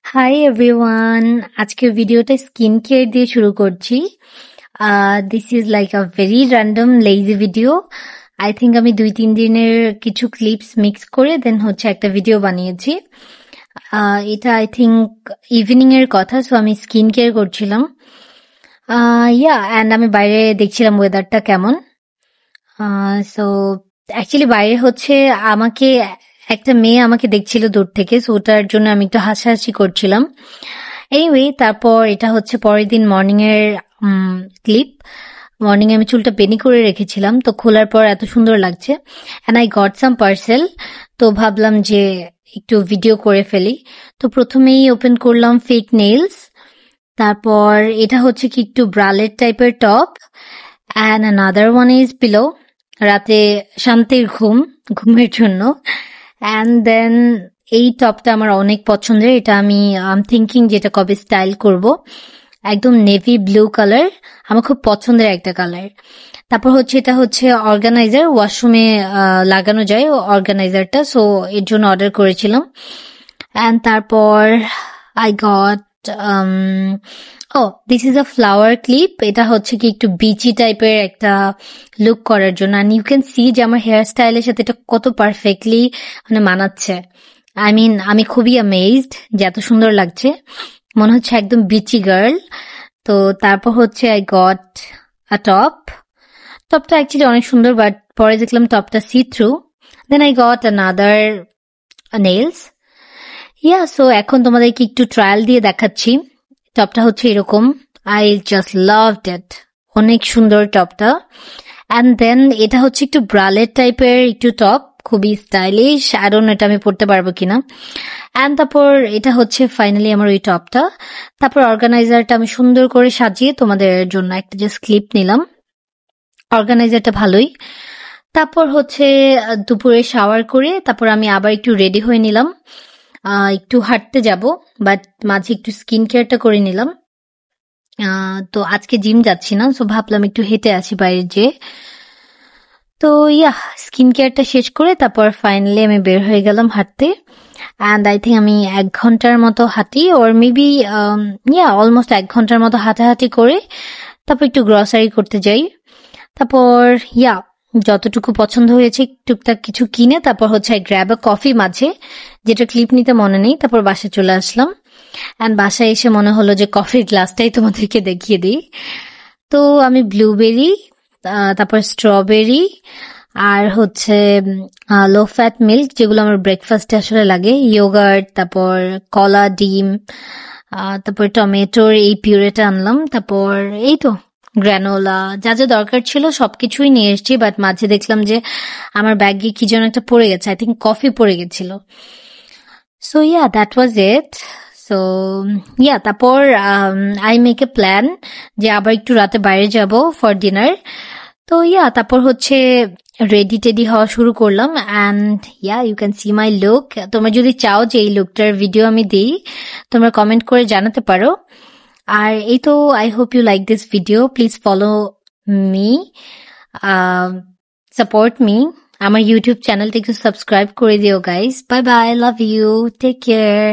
Hi everyone, আজকের ভিডিওটা skin care দিয়ে শুরু করছি। This is like a very random lazy video. I think আমি 2-3 দিনের কিছু ক্লিপস মিক্স করে দেন হচ্ছে একটা ভিডিও বানিয়েছি। এটা আই থিঙ্ক ইভিনিং এর কথা, সো আমি স্কিন কেয়ার করছিলাম। অ্যান্ড আমি বাইরে দেখছিলাম ওয়েদারটা কেমন। সো অ্যাকচুয়ালি বাইরে হচ্ছে একটা মেয়ে আমাকে দেখছিল দূর থেকে, সো ওটার জন্য আমি একটু হাসাহাসি করছিলাম। এনিওয়ে, তারপর এটা হচ্ছে পরের দিন মর্নিং এর ক্লিপ। মর্নিং এ আমি চুলটা বেনি করে রেখেছিলাম, তো খোলার পর এত সুন্দর লাগছে। And I got some parcel, তো ভাবলাম যে একটু ভিডিও করে ফেলি। তো প্রথমেই ওপেন করলাম ফেক নেইলস। তারপর এটা হচ্ছে কি একটু ব্রালেট টাইপের top, and another one is pillow, রাতে শান্তির ঘুমের জন্য। অ্যান্ড দেন এই টপটা আমার অনেক পছন্দের, এটা আমি থিঙ্কিং যেটা কবে স্টাইল করব। একদম নেভি ব্লু কালার, আমার খুব পছন্দের একটা কালার। তারপর হচ্ছে এটা হচ্ছে অর্গানাইজার, ওয়াশরুমে লাগানো যায় অর্গানাইজারটা, সো এর জন্য অর্ডার করেছিলাম। অ্যান্ড তারপর I got this is a flower clip. এটা হচ্ছে কি একটু বিচি টাইপের একটা লুক করার জন্য। অ্যান্ড ইউ ক্যান সি যে আমার হেয়ার স্টাইলের সাথে এটা কত পারফেক্টলি মানাচ্ছে। আমি খুবই অ্যামেজড যে এত সুন্দর লাগছে, মনে হচ্ছে একদম বিচি গার্ল। তো তারপর হচ্ছে আই গট আ টপটা অ্যাকচুয়ালি অনেক সুন্দর, বাট পরে দেখলাম টপটা see through. Then I got another nails. So এখন তোমাদেরকে একটু ট্রায়াল দিয়ে দেখাচ্ছি। টপটা হচ্ছে এরকম, আই জাস্ট লাভড ইট, অনেক সুন্দর টপটা। অ্যান্ড দেন এটা হচ্ছে একটু ব্রালেট টাইপের একটু টপ, খুবই স্টাইলিশ। আই ডোন্ট নো এটা আমি পড়তে পারবো কিনা। অ্যান্ড তারপর এটা হচ্ছে ফাইনালি আমার ওই টপটা। তারপর অর্গানাইজারটা আমি সুন্দর করে সাজিয়ে তোমাদের জন্য একটা জাস্ট ক্লিপ নিলাম। অর্গানাইজারটা ভালোই। তারপর হচ্ছে দুপুরে শাওয়ার করে তারপর আমি আবার একটু রেডি হয়ে নিলাম, একটু হাঁটতে যাব, বাট মাঝে একটু স্কিন কেয়ারটা করে নিলাম। তো আজকে জিম যাচ্ছি না, সো ভাবলাম একটু হেঁটে আসি বাইরে যেয়ে। তো স্কিন কেয়ারটা শেষ করে তারপর ফাইনালি আমি বের হয়ে গেলাম হাঁটতে। অ্যান্ড আই থিঙ্ক আমি 1 ঘন্টার মতো হাঁটি, ওর মেবি অলমোস্ট 1 ঘন্টার মতো হাঁটাহাঁটি করে তারপর একটু গ্রসারি করতে যাই। তারপর যতটুকু পছন্দ হয়েছে টুকটাক কিছু কিনে তারপর হচ্ছে গ্র্যাব আ কফি মাঝে, যেটা ক্লিপ নিতে মনে নেই। তারপর বাসায় চলে আসলাম। অ্যান্ড বাসায় এসে মনে হলো যে কফির গ্লাসটাই তোমাদেরকে দেখিয়ে দিই। তো আমি ব্লুবেরি, তারপর স্ট্রবেরি, আর হচ্ছে লো ফ্যাট মিল্ক, যেগুলো আমার ব্রেকফাস্টে আসলে লাগে, ইয়োগার্ট, তারপর কলা, ডিম, তারপর টমেটোর এই পিউরেটা আনলাম। তারপর এই তো গ্রানোলা, যা যা দরকার ছিল সবকিছুই নিয়ে এসেছি। বাট মাঝে দেখলাম যে আমার ব্যাগে কি যেন একটা পড়ে গেছে, আই থিঙ্ক কফি পড়ে গেছিল। So that was it. So তারপর আই মেক এ প্ল্যান যে আবার একটু রাতে বাইরে যাব ফর ডিনার। তো তারপর হচ্ছে রেডি টেডি হওয়া শুরু করলাম। And you can see my look. তোমরা যদি চাও যে এই লুকটার ভিডিও আমি দিই, তোমরা কমেন্ট করে জানাতে পারো। আর এই তো, I hope you like this video. Please follow me, support me. আমার ইউটিউব চ্যানেলটা একটু সাবস্ক্রাইব করে দিও guys. Bye bye, love you, take care.